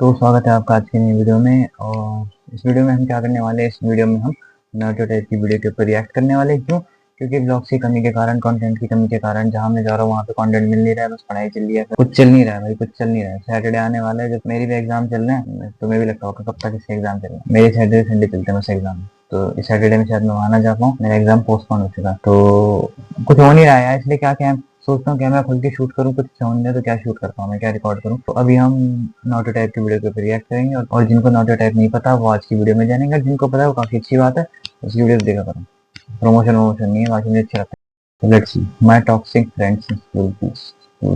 तो स्वागत है आपका आज की नई वीडियो में। और इस वीडियो में हम क्या करने वाले हैं, इस वीडियो में हम नारुतो टाइप की वीडियो के ऊपर रिएक्ट करने वाले हैं। क्यों? क्योंकि ब्लॉग्स की कमी के कारण, कंटेंट की कमी के कारण जहाँ मैं जा रहा हूँ वहाँ पे कंटेंट मिल नहीं रहा है। बस पढ़ाई चल रही है, कुछ चल नहीं रहा है भाई, कुछ चल नहीं रहा है। सैटरडे आने वाला है, जब मेरी भी एग्जाम चल रहे हैं, तो मैं भी लगता होगा कब तक इससे एग्जाम चल रहा है। मेरे सैटरडे संडे चलते हैं बस एग्जाम। तो इस सैटरडे में शायद मैं वहाँ ना जा पाऊँ, मेरा एग्जाम पोस्टपोन हो चुका। तो कुछ हो नहीं रहा है, इसलिए क्या क्या सोचता हूँ कैमरा खोल के शूट करूँ, कुछ समझ नहीं तो क्या शूट करता हूँ मैं, क्या रिकॉर्ड करूँ। तो अभी हम नारुतो टाइप की वीडियो के ऊपर रिएक्ट करेंगे। और जिनको नारुतो टाइप नहीं पता वो आज की वीडियो में जानेंगे, जिनको पता है वो काफी अच्छी बात है, उसकी वीडियो देखा करूँ। प्रमोशन वमोशन नहीं है, बाकी मुझे अच्छा लगता है। Let's see my toxic friends school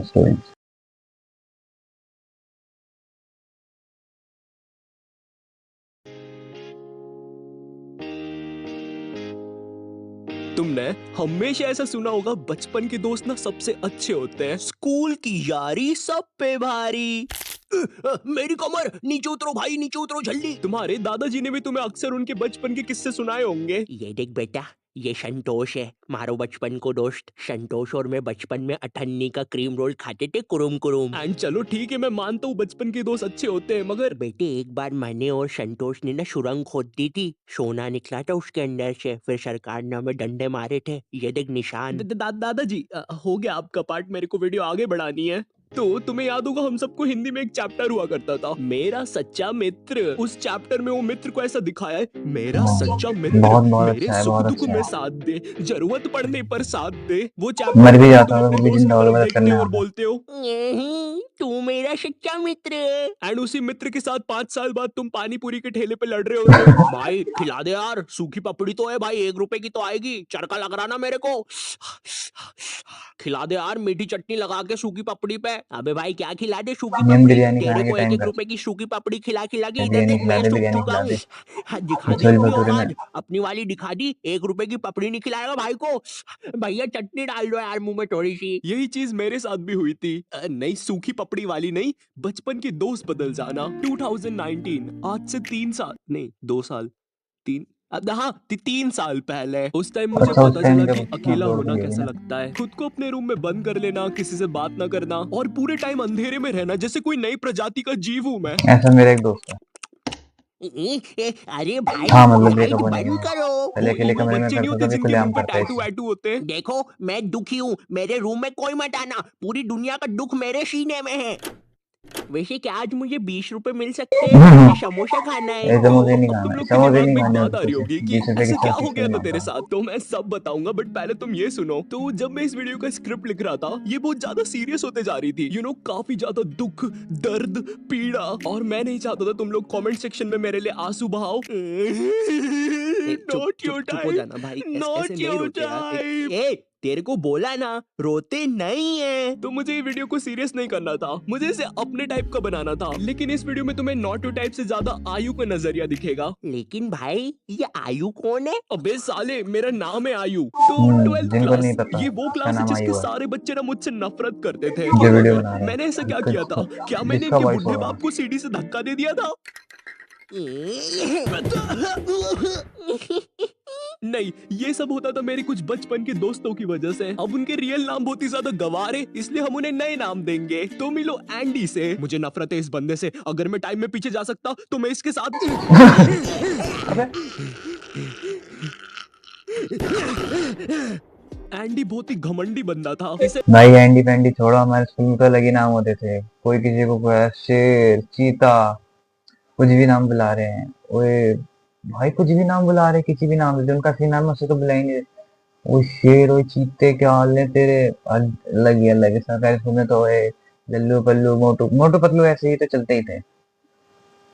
stories. तुमने हमेशा ऐसा सुना होगा, बचपन के दोस्त ना सबसे अच्छे होते हैं, स्कूल की यारी सब पे भारी। मेरी कमर, नीचे उतरो भाई, नीचे उतरो जल्दी। तुम्हारे दादाजी ने भी तुम्हें अक्सर उनके बचपन के किस्से सुनाए होंगे। ये देख बेटा, ये संतोष है, मारो बचपन को दोस्त। संतोष और मैं बचपन में अठन्नी का क्रीम रोल खाते थे, कुरुम कुरुम। एंड चलो ठीक है, मैं मानता हूँ बचपन के दोस्त अच्छे होते हैं, मगर बेटे एक बार मैंने और संतोष ने ना सुरंग खोद दी थी, सोना निकला था उसके अंदर से, फिर सरकार ने हमें डंडे मारे थे। ये देख निशान। दादाजी, हो गया आपका पार्ट, मेरे को वीडियो आगे बढ़ानी है। तो तुम्हें याद होगा, हम सबको हिंदी में एक चैप्टर हुआ करता था, मेरा सच्चा मित्र। उस चैप्टर में वो मित्र को ऐसा दिखाया है, मेरा सच्चा मित्र बहुत बहुत मेरे अच्छा है, सुख बहुत दुख अच्छा में है। साथ दे, जरूरत पड़ने पर साथ दे। वो मर चैप्टर भी पढ़ के जाता तुम हूँ अपने फिर भी दोस्त की जिंदा तरफ मदद देखते करने हो और आता है। बोलते हो तू मेरा सच्चा मित्र है। एंड उसी मित्र के साथ 5 साल बाद तुम पानी पूरी के ठेले पे लड़ रहे होते हो। भाई खिला दे यार, सूखी पपड़ी तो है भाई, 1 रुपए की तो आएगी, चरका लग रहा ना मेरे को। खिला दे यार, मीठी चटनी लगा के सूखी पपड़ी पे। अबे भाई क्या खिला दे सूखी इंडियन पपड़ी, बिरयानी तेरे खाने के को एक टाइम एक पर रुपए की सूखी पपड़ी खिला खिला के इधर बिरयानी देख खिला मैं दे, सूख बिरयानी चुका खिला हूँ। दे। हाँ, दिखा दी कचौरी अपनी भटूरे में औकात, अपनी वाली दिखा दी। 1 रुपए की पपड़ी नहीं खिलाएगा भाई को। भैया चटनी डाल दो यार मुंह में थोड़ी सी। यही चीज मेरे साथ भी हुई थी। नहीं, सूखी पपड़ी वाली नहीं, बचपन के दोस्त बदल जाना। 2019, आज से 3 साल नहीं, 2 साल, तीन, हाँ, 3 साल पहले। उस टाइम मुझे अच्छा, उस पता टाइम चला जब कि उसने अकेला अपलोड होना की होगी कैसा ना। लगता है। खुद को अपने रूम में बंद कर लेना, किसी से बात ना करना, और पूरे टाइम अंधेरे में रहना, जैसे कोई नई प्रजाति का जीव हूं मैं। ऐसा मेरा एक दोस्त है। अरे भाई हाँ मतलब लाइट ब्रेकअप होने के बंद बाद करो। पहले अकेले वो कमरे में बच्चे नहीं करता होते था, फिर जिनके खुलेआम रूम पे करता है टैटू इसे। वैटू होते हैं। देखो मैं दुखी हूँ, मेरे रूम में कोई मत आना, पूरी दुनिया का दुख मेरे सीने में है। वैसे क्या आज मुझे 20 रुपए मिल सकते हैं, मुझे समोसा खाना है। ऐसे तो समोसे नहीं अब तुम खाना, लोग के समोसे दिमाग नहीं में एक खाने बात होते आ रही तुझे। होगी कि 20 रुपए की ऐसा क्या सब हो कुछ गया नहीं था तेरे मानता। साथ। तो मैं सब बताऊंगा, बट पहले तुम ये सुनो। तो जब मैं इस वीडियो का स्क्रिप्ट लिख रहा था, ये बहुत ज्यादा सीरियस होते जा रही थी, काफी ज्यादा दुख, दर्द, पीड़ा, और मैं नहीं चाहता था तुम लोग कमेंट सेक्शन में मेरे लिए आंसू बहाओ। चुप नॉट चुप योर चुप हो टाइम, जाना भाई, ऐसे नॉट नहीं योर रोते यार। टाइम। तेरे को बोला ना, रोते नहीं है। तो मुझे ये वीडियो को सीरियस नहीं करना था, मुझे इसे अपने टाइप का बनाना था। लेकिन इस वीडियो में तुम्हें नॉट टाइप से ज्यादा आयु का नजरिया दिखेगा। लेकिन भाई ये आयु कौन है? अबे साले, मेरा नाम है आयु। तो 12th जिनको नहीं क्लास, पता ये वो उसका क्लास है नाम जिसके आयु है, सारे बच्चे ना मुझसे नफरत करते थे। जो क्यों? वीडियो मगर बना रहे मैंने ऐसा क्या हैं, किया था? क्या मैंने जिसका इनके वॉइस बुढ़े ओवर बाप को सीढ़ी से धक्का दे दिया था? नहीं, ये सब होता था मेरे कुछ बचपन के दोस्तों की वजह से। अब उनके रियल नाम बहुत ही ज्यादा गवार है, इसलिए हम उन्हें नए नाम देंगे। तो मिलो एंडी से। मुझे नफरत है इस बंदे से, अगर मैं टाइम में पीछे जा सकता तो मैं इसके साथ। अबे एंडी बहुत ही घमंडी बंदा था, इसे भाई एंडी पेंडी छोड़ो, हमारे स्कूल में तो अलग ही नाम होते थे। कोई किसी को कोई शेर, चीता, कुछ भी नाम बुला रहे हैं। ओए भाई, कुछ भी नाम बुला रहे, किसी भी नाम से, उनका असली नाम उससे तो बुलाएंगे। वो शेर, वो चीते, क्या हाल है तेरे? अलग ही अलग है। सरकारी स्कूल में तो ओए लल्लू पल्लू मोटू मोटू पतलू ऐसे ही तो चलते ही थे,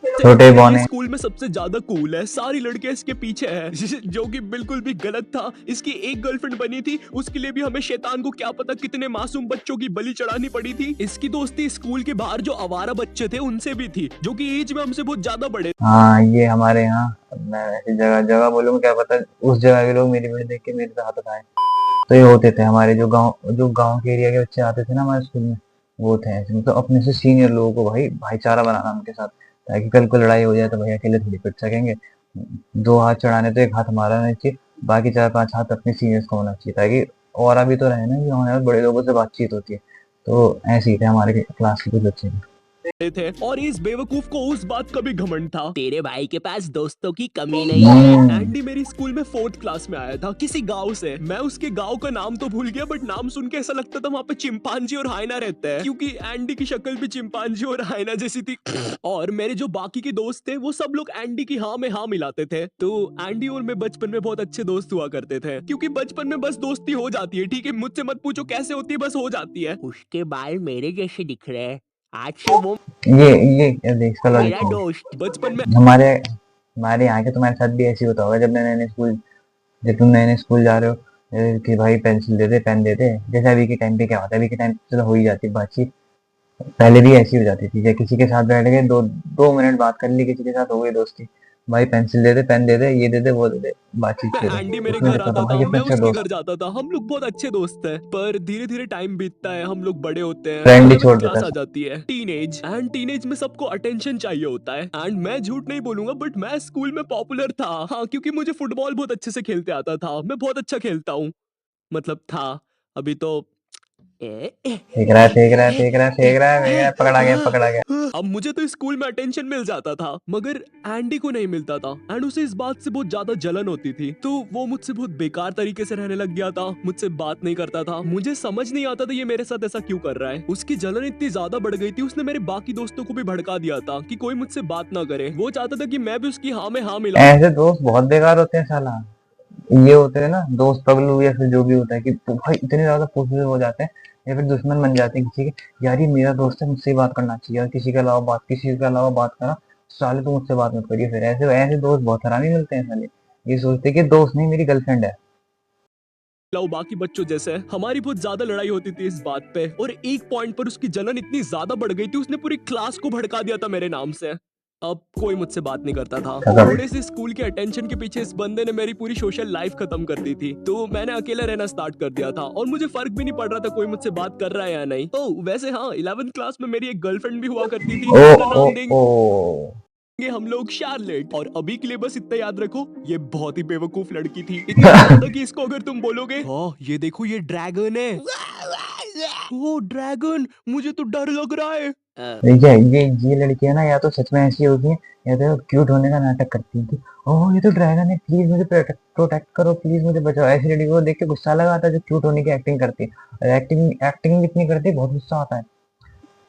छोटे ये बौने। स्कूल में सबसे ज्यादा कूल है, सारी लड़कियां इसके पीछे है। जो कि बिल्कुल भी गलत था। इसकी एक गर्लफ्रेंड बनी थी, उसके लिए भी हमें शैतान को क्या पता कितने मासूम बच्चों की बलि चढ़ानी पड़ी थी। इसकी दोस्ती स्कूल के बाहर जो आवारा बच्चे थे उनसे भी थी, जो कि एज में हमसे बहुत ज्यादा बड़े। हाँ ये हमारे यहाँ, मैं ऐसी जगह जगह बोलूंगा, क्या पता उस जगह के लोग मेरी वीडियो देख के मेरे पे हाथ उठाए। तो ये होते थे हमारे जो गांव के एरिया के बच्चे आते थे ना हमारे स्कूल में, वो थे ऐसे, मतलब अपने से सीनियर लोगों को भाई भाईचारा बनाना उनके साथ, ताकि कल को लड़ाई हो जाए तो भाई अकेले थोड़ी पिट सकेंगे। 2 हाथ चढ़ाने तो एक हाथ हमारा रहना चाहिए, बाकी 4-5 हाथ अपने सीनियर्स का होना चाहिए, ताकि और अभी तो रहे ना कि हमारे बड़े लोगों से बातचीत होती है। तो ऐसे ही थे हमारे क्लास के कुछ बच्चे भी। थे और इस बेवकूफ को उस बात का भी घमंड था। तेरे भाई के पास दोस्तों की कमी नहीं है। एंडी मेरी स्कूल में 4th क्लास में आया था किसी गांव से। मैं उसके गांव का नाम तो भूल गया बट नाम सुन के ऐसा लगता था वहाँ पे चिंपांजी और हाइना रहते हैं, क्योंकि एंडी की शक्ल भी चिंपांजी और हाइना जैसी थी। और मेरे जो बाकी के दोस्त थे वो सब लोग एंडी की हाँ में हाँ मिलाते थे। तो एंडी और मैं बचपन में बहुत अच्छे दोस्त हुआ करते थे, क्योंकि बचपन में बस दोस्ती हो जाती है। ठीक है, मुझसे मत पूछो कैसे होती है, बस हो जाती है। उसके बाल मेरे जैसे दिख रहे हैं। आज से वो ये देख इसका लॉजिक मेरा दोस्त। बचपन में हमारे हमारे यहाँ के तुम्हारे साथ भी ऐसे होता होगा जब जब तुम नए नए स्कूल जा रहे हो कि भाई पेंसिल दे दे, पेन दे दे। जैसे अभी के टाइम पे क्या होता है, अभी के टाइम पे चलो हो ही जाती है बातचीत, पहले भी ऐसी हो जाती थी। जैसे किसी के साथ बैठ गए, दो मिनट बात कर ली, किसी के साथ हो गई दोस्ती, भाई पेंसिल दे दे, पेन दे दे, ये दे दे, वो दे दे, बातचीत शुरू। एंडी मेरे उसमें घर दिक्कत आता होता था, है मैं कितने अच्छे उसके दोस्त, घर जाता था। हम लोग बहुत अच्छे दोस्त थे, पर धीरे धीरे टाइम बीतता है, हम लोग बड़े होते हैं, फ्रेंड ही 11th छोड़ क्लास देता आ है। जाती है, टीनेज। एंड टीनेज में सबको अटेंशन चाहिए होता है। एंड मैं झूठ नहीं बोलूंगा बट मैं स्कूल में पॉपुलर था। हाँ, क्योंकि मुझे फुटबॉल बहुत अच्छे से खेलते आता था। मैं बहुत अच्छा खेलता हूँ, मतलब था। अभी तो फेंक रहा है, फेंक रहा है, फेंक रहा है, फेंक रहा है, फेंक रहा है, पकड़ा गया, पकड़ा गया। अब मुझे तो स्कूल में अटेंशन मिल जाता था, मगर एंडी को नहीं मिलता था। एंड उसे इस बात से बहुत ज्यादा जलन होती थी, तो वो मुझसे बहुत बेकार तरीके से रहने लग गया था, मुझसे बात नहीं करता था। मुझे समझ नहीं आता था ये मेरे साथ ऐसा क्यों कर रहा है। उसकी जलन इतनी ज्यादा बढ़ गई थी, उसने मेरे बाकी दोस्तों को भी भड़का दिया था कि कोई मुझसे बात ना करे। वो चाहता था कि मैं भी उसकी हाँ में हाँ मिलाऊं। ऐसे दोस्त बहुत बेकार होते हैं साला। ये होते हैं ना दोस्त पगलू, या फिर जो भी होता है कि तो भाई इतने ज्यादा पॉजिटिव हो जाते हैं या फिर दुश्मन बन जाते हैं किसी के। यार ये मेरा दोस्त है, मुझसे बात करना चाहिए, और किसी के अलावा बात करा, साले तो मुझसे बात मत करिए। फिर ऐसे ऐसे दोस्त बहुत हरामी मिलते हैं साले। ये सोचते हैं कि दोस्त नहीं, मेरी गर्लफ्रेंड है। लाओ बाकी बच्चों जैसे। हमारी बहुत ज्यादा लड़ाई होती थी इस बात पे, और एक पॉइंट पर उसकी जलन इतनी ज्यादा बढ़ गई थी, उसने पूरी क्लास को भड़का दिया था मेरे नाम से। अब कोई मुझसे बात नहीं करता था। खत्म। थोड़े से स्कूल के अटेंशन के पीछे इस बंदे ने मेरी पूरी सोशल लाइफ खत्म कर दी थी, तो मैंने अकेला रहना स्टार्ट कर दिया था, और मुझे फर्क भी नहीं पड़ रहा था कोई मुझसे बात कर रहा है या नहीं। तो वैसे हाँ, 11th क्लास में मेरी एक गर्लफ्रेंड भी हुआ करती थी, ओ जिसका ओ नाम देंगे ओ हम लोग शार्लेट। और अभी के लिए बस इतना याद रखो, ये बहुत ही बेवकूफ लड़की थी, इतनी ज्यादा कि इसको अगर तुम बोलोगे हाँ ये देखो ये ड्रैगन है, ओ ड्रैगन, मुझे तो डर लग रहा है। ये लड़कियां ना या तो सच में ऐसी होती हैं, या तो क्यूट होने का नाटक करती हैं कि ओह ये तो ड्रैगन है, प्लीज मुझे प्रोटेक्ट करो, प्लीज मुझे बचाओ। ऐसी लड़की को देख के गुस्सा लगा आता है जो क्यूट होने की एक्टिंग करती है, और एक्टिंग भी इतनी करती है, बहुत गुस्सा आता है।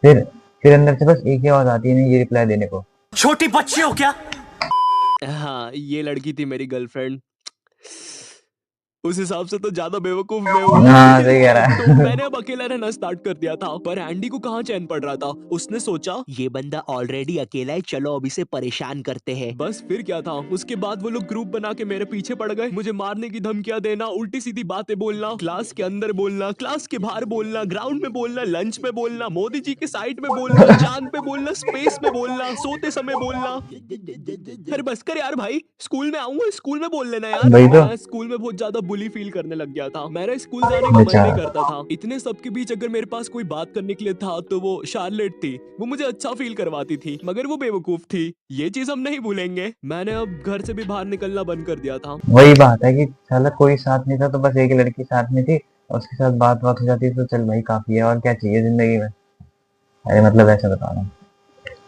फिर फिर अंदर से बस एक ही आवाज आती है नहीं ये रिप्लाई देने को, छोटी बच्ची हो क्या? हाँ, ये लड़की थी मेरी गर्लफ्रेंड। उस हिसाब से तो ज्यादा बेवकूफ मैं हूँ। हाँ सही कह रहा है। तो मैंने अब अकेला रहना स्टार्ट कर दिया था, पर एंडी को कहाँ चैन पड़ रहा था। उसने सोचा ये बंदा ऑलरेडी अकेला है, चलो अब इसे परेशान करते हैं। बस फिर क्या था, उसके बाद वो लोग ग्रुप बना के मेरे पीछे पड़ गए, मुझे मारने की धमकियां देना, उल्टी सीधी बातें बोलना, क्लास के अंदर बोलना, क्लास के बाहर बोलना, ग्राउंड में बोलना, लंच में बोलना, मोदी जी के साइड में बोलना, चांद पे बोलना, स्पेस में बोलना, सोते समय बोलना। अरे बस कर यार भाई, स्कूल में आऊंगा, स्कूल में बोल लेना यार। वही तो। मैं स्कूल में बहुत ज्यादा बुली फील करने लग गया था, मेरा स्कूल जाने का मन बेचारा। नहीं करता था। इतने सबके बीच अगर मेरे पास कोई बात करने के लिए था तो वो शार्लेट थी। वो मुझे अच्छा फील करवाती थी, मगर वो बेवकूफ थी, ये चीज हम नहीं भूलेंगे। मैंने अब घर से भी बाहर निकलना बंद कर दिया था। वही बात है कि साला कोई साथ नहीं था, तो बस एक लड़की साथ में थी, और उसके साथ बात हो जाती तो चल भाई काफी है, और क्या चाहिए जिंदगी में। अरे मतलब ऐसा बता रहा हूँ,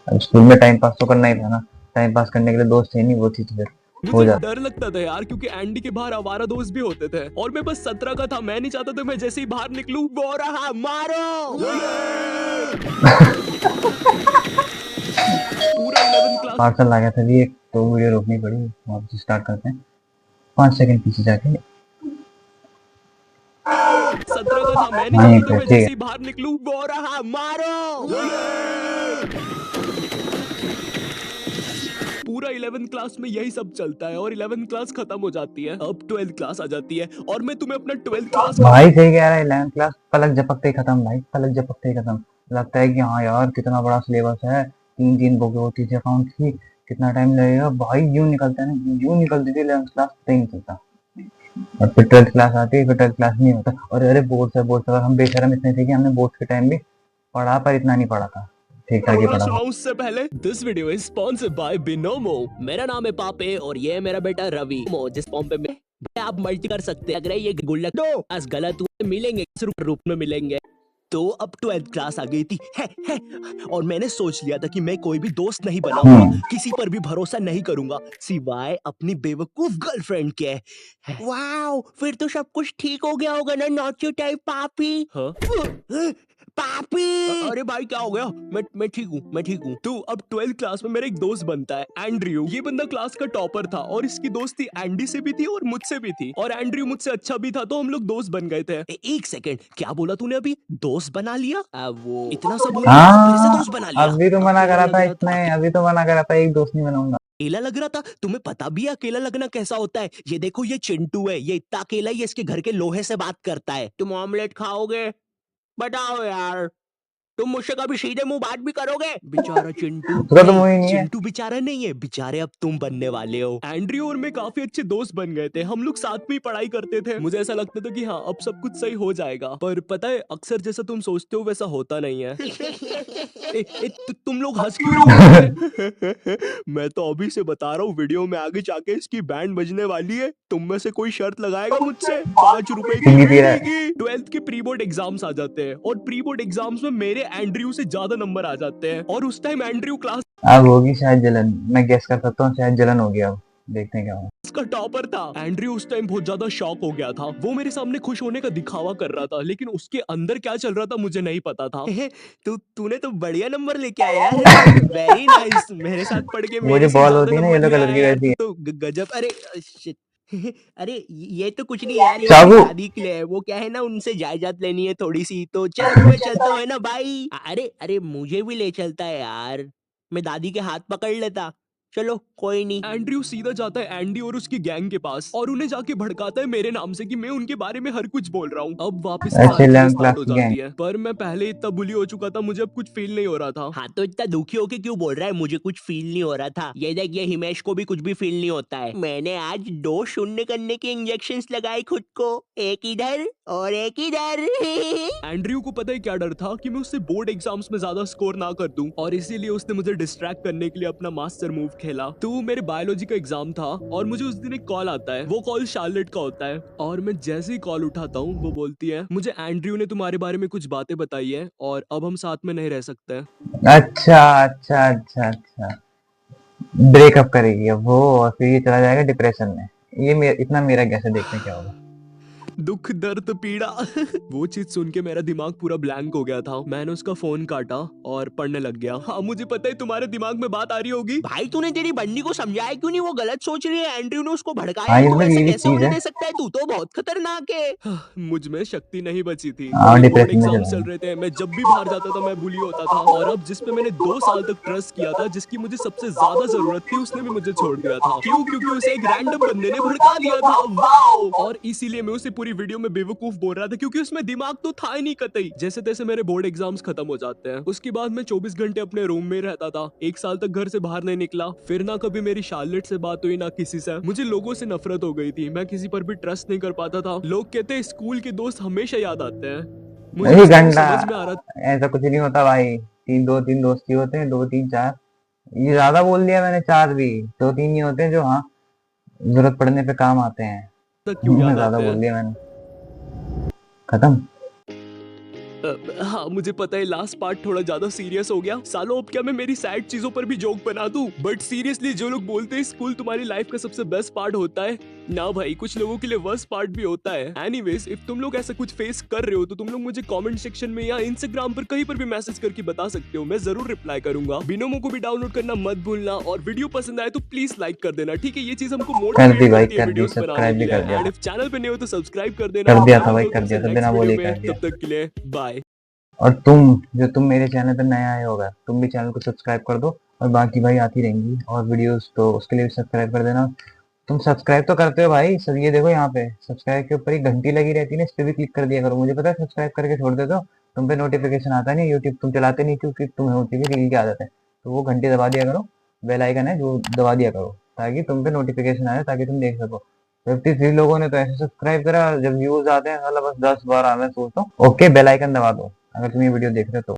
अब स्कूल में टाइम पास तो करना ही था ना, टाइम पास करने के लिए दोस्त थे नहीं, वो चीज फिर हो मुझे जाता। डर लगता था यार, क्योंकि एंडी के बाहर आवारा दोस्त भी होते थे, और मैं बस 17 का था। मैं नहीं चाहता था मैं जैसे ही बाहर निकलूं वो रहा मारो। पूरा 11th क्लास पार्सल आ गया था भी एक, तो वीडियो रोकनी पड़ी, वापस स्टार्ट करते हैं 5 सेकंड पीछे जाके। 17 का था। मैं नहीं हाँ, चाहता था मैं ठीक है। जैसे ही बाहर निकलूं वो रहा मारो। पूरा 11th क्लास में यही सब चलता है, और 11th क्लास खत्म हो जाती है, अब 12th क्लास आ जाती है, और मैं तुम्हें अपना 12th क्लास भाई सही कह रहा है, 11th क्लास पलक झपकते ही खत्म भाई, पलक झपकते ही खत्म। लगता है कि हाँ यार कितना बड़ा सिलेबस है, 3 बुक होती थी अकाउंट की, कितना टाइम लगेगा भाई, यूं निकलता है ना, यूं निकलती थी 11th क्लास, पता ही नहीं चलता। और फिर 12th क्लास आती है, फिर 12th क्लास नहीं होता, और अरे बोर्ड्स है, बोर्ड्स। और हम बेशरम इतने थे कि हमने बोर्ड्स के टाइम भी पढ़ा, पर इतना नहीं पढ़ा था, ठीक ठाक ही पढ़ा था। सुनाऊं उससे पहले, this video is sponsored by Binomo. मेरा नाम है पापे और ये है मेरा बेटा रवि। जिस फॉर्म पे आप मल्टी कर सकते हैं, अगर ये गुल्लक दो आज गलत हुए मिलेंगे, किस रूप में मिलेंगे। तो अब 12th क्लास आ गई थी है। और मैंने सोच लिया था कि मैं कोई भी दोस्त नहीं बनाऊंगा, किसी पर भी भरोसा नहीं करूंगा सिवाय अपनी बेवकूफ गर्लफ्रेंड के। वाओ, फिर तो सब कुछ ठीक हो गया होगा ना नॉट योर टाइप पापी। हाँ? पापी। अरे भाई क्या हो गया? मैं ठीक हूँ। तो अब 12th क्लास में मेरा एक दोस्त बनता है एंड्रयू। ये बंदा क्लास का टॉपर था और इसकी दोस्ती एंडी से भी थी और मुझसे भी थी, और एंड्रयू मुझसे अच्छा भी था, तो हम लोग दोस्त बन गए थे। एक सेकंड, क्या बोला तूने अभी? दोस्त बना लिया? वो इतना सब बोलने के बाद फिर से हाँ, दोस्त बना लिया? अभी तो अब मना अकेला करा लग था रहा इसने, अभी तो मना करा था, एक दोस्त नहीं बनाऊंगा। अकेला लग रहा था। तुम्हें पता भी है अकेला लगना कैसा होता है? ये देखो, ये चिंटू है, ये इतना अकेला ही है, इसके घर के लोहे से बात करता है। तुम ऑमलेट खाओगे? बताओ यार, तुम मुझसे कभी सीधे मुंह बात भी करोगे? बेचारा चिंटू। उसका तो नहीं, मुंह ही नहीं है। चिंटू बेचारा नहीं है, बेचारे अब तुम बनने वाले हो। एंड्रयू और मैं काफी अच्छे दोस्त बन गए थे, हम लोग साथ में ही पढ़ाई करते थे। मुझे ऐसा लगता था कि हाँ अब सब कुछ सही हो जाएगा, पर पता है अक्सर जैसा तुम सोचते हो वैसा होता नहीं है। तुम लोग हंस क्यों रहे हो? मैं तो अभी से बता रहा हूँ, वीडियो में आगे जाके इसकी बैंड बजने वाली है। तुम में से कोई शर्त लगाएगा मुझसे 5 रुपए की सिंगी तेरा बीड़ी की? 12th के प्री बोर्ड एग्जाम्स आ जाते हैं और प्री बोर्ड एग्जाम्स में मेरे एंड्रयू से ज्यादा नंबर आ जाते हैं, और उस टाइम एंड्रयू क्लास अब होगी शायद जलन, मैं गेस कर सकता हूँ, शायद जलन हो गया हो। देखते हैं क्या होगा। का टॉपर था। एंड्रयू उस टाइम बहुत ज्यादा शॉक हो गया था। वो मेरे सामने खुश होने का दिखावा कर रहा था, लेकिन उसके अंदर क्या चल रहा था मुझे नहीं पता था। तूने तो बढ़िया नंबर लेके आया यार, वेरी नाइस। मेरे साथ पढ़ के वो जो मेरे से बॉल ज्यादा होती है ना नंबर येलो ले कलर आया की, यार, वैसी तू है। तो गजब। अरे shit। अरे ये तो कुछ नहीं यार, ये चाबू। मेरी दादी के लिए है। वो क्या है ना, उनसे जायदाद लेनी है थोड़ी सी, तो चल मैं चलता हूँ है ना भाई। अरे अरे मुझे भी ले चलता है यार, मैं दादी के हाथ पकड़ लेता। चलो कोई नहीं। एंड्रयू सीधा जाता है एंडी और उसकी गैंग के पास और उन्हें जाके भड़काता है मेरे नाम से कि मैं उनके बारे में हर कुछ बोल रहा हूँ। अब वापस से अच्छे सारी चीजें 11th स्टार्ट क्लास हो की जाती गैंग। है, पर मैं पहले इतना बुली हो चुका था, मुझे अब कुछ फील नहीं हो रहा था। हाँ तो इतना दुखी होके क्यों बोल रहा है मुझे कुछ फील नहीं हो रहा था? ये देख, ये हिमेश को भी कुछ भी फील नहीं होता है। मैंने आज 2 शून्य करने के इंजेक्शंस लगाए खुद को, एक इधर और एक इधर। एंड्रयू को पता है क्या डर था कि मैं उससे बोर्ड एग्जाम्स में ज्यादा स्कोर ना कर दूं, और इसीलिए उसने मुझे डिस्ट्रैक्ट करने के लिए अपना मास्टर मूव खेला। तो मेरे बायोलॉजी का एग्जाम था और मुझे उस दिन एक कॉल आता है। वो कॉल शार्लेट का होता है और मैं जैसे ही कॉल उठाता हूँ वो बोलती है, मुझे एंड्रयू ने तुम्हारे बारे में कुछ बातें बताई है और अब हम साथ में नहीं रह सकते हैं। अच्छा अच्छा अच्छा अच्छा, ब्रेकअप करेगी अब वो, और फिर ये चला जाएगा डिप्रेशन में। इतना मेरा गैस है, देखते हैं क्या होगा। दुख दर्द पीड़ा। वो चीज सुन के मेरा दिमाग पूरा ब्लैंक हो गया था। मैंने उसका फोन काटा और पढ़ने लग गया। हाँ मुझे पता है तुम्हारे दिमाग में बात आ रही होगी। भाई तूने तेरी बंदी को समझाया क्यों नहीं? वो गलत सोच रही है, एंड्रयू ने उसको भड़काया हाँ है, ये तू मतलब ऐसे ये भी कैसे चीज होने है। दे सकता है? तू तो बहुत खतरनाक है। मुझ में शक्ति नहीं बची थी। हाँ बोर्ड डिप्रेशन में एग्जाम्स चला चल गया। रहे थे, मैं जब भी बाहर जाता था मैं बुली होता था, और अब जिस पे मैंने 2 साल तक ट्रस्ट किया था, जिसकी मुझे सबसे ज्यादा जरूरत थी, उसने भी मुझे छोड़ दिया था। क्यों? क्योंकि उसे एक रैंडम बंदे ने भड़का दिया था। वाओ! और इसीलिए मैं उसे पूरी वीडियो में बेवकूफ बोल रहा था, क्योंकि उसमें दिमाग तो था ही नहीं कतई। जैसे तैसे मेरे बोर्ड एग्जाम्स खत्म हो जाते हैं। उसके बाद मैं 24 घंटे अपने रूम में रहता था। 1 साल तक घर से बाहर नहीं निकला। फिर ना कभी मेरी शार्लेट से बात हुई, ना किसी से। मुझे लोगों से नफरत हो गई थी, मैं किसी पर भी ट्रस्ट नहीं कर पाता था। लोग कहते हैं स्कूल के दोस्त हमेशा याद आते हैं। मुझे अरे उस टाइम गंदा, समझ में आ रहा ऐसा कुछ नहीं होता भाई। तीन दोस्त ही होते हैं, 2 3 4। ये ज्यादा बोल दिया मैंने, 4 भी, 2 3 ही होते हैं जो हाँ जरूरत पड़ने पे काम आते हैं। था क्यों मैं याद ज्यादा आते बोल हैं। दिया मैंने। खत्म। हाँ मुझे पता है लास्ट पार्ट थोड़ा ज्यादा सीरियस हो गया। सालों अब क्या मैं मेरी सैड चीजों पर भी जोक बना दूं? बट सीरियसली जो लोग बोलते हैं स्कूल तुम्हारी लाइफ का सबसे बेस्ट पार्ट होता है, ना भाई, कुछ लोगों के लिए वर्स्ट पार्ट भी होता है। एनीवेज, इफ तुम लोग ऐसा कुछ फेस कर रहे हो तो तुम लोग मुझे कमेंट सेक्शन में या इंस्टाग्राम पर कहीं पर भी मैसेज करके बता सकते हो, मैं जरूर रिप्लाई करूंगा। बिनोमो को भी डाउनलोड करना मत भूलना, और वीडियो पसंद आए तो प्लीज लाइक कर देना, ठीक है? ये चीज हमको कर दी मोटिवेट भाई, करती है कर दी, वीडियोस बनाने सब्सक्राइब के भी लिए। कर दिया। एंड इफ चैनल पे नहीं हो तो सब्सक्राइब कर देना। कर दिया था मिलते भाई, हैं कर तुमसे दिया था, next बिना बोले वीडियो ही में, कर दिया। तब तक के लिए बाय। और तुम मेरे चैनल पर नए आए होगा, तुम भी चैनल को सब्सक्राइब कर दो। और बाकी भाई आती रहेंगी और वीडियोस, तो उसके लिए भी सब्सक्राइब कर देना। तुम सब्सक्राइब तो करते हो भाई सब, ये देखो यहाँ पे सब्सक्राइब के ऊपर एक घंटी लगी रहती है ना, इस पे भी क्लिक कर दिया करो। मुझे पता है सब्सक्राइब करके छोड़ देते हो, तुम पे नोटिफिकेशन आता नहीं, यूट्यूब तुम चलाते नहीं क्योंकि तुम्हें होती है रील की आदत है। तो वो घंटी दबा दिया करो, बेल आइकन है जो दबा दिया करो, ताकि तुम पे नोटिफिकेशन आए, ताकि तुम देख सको। 53 लोगों ने तो ऐसे सब्सक्राइब करा, जब व्यूज आते हैं साला बस 10 12, मैं सोचता हूँ ओके बेल आइकन दबा दो अगर तुम ये वीडियो देख रहे हो तो।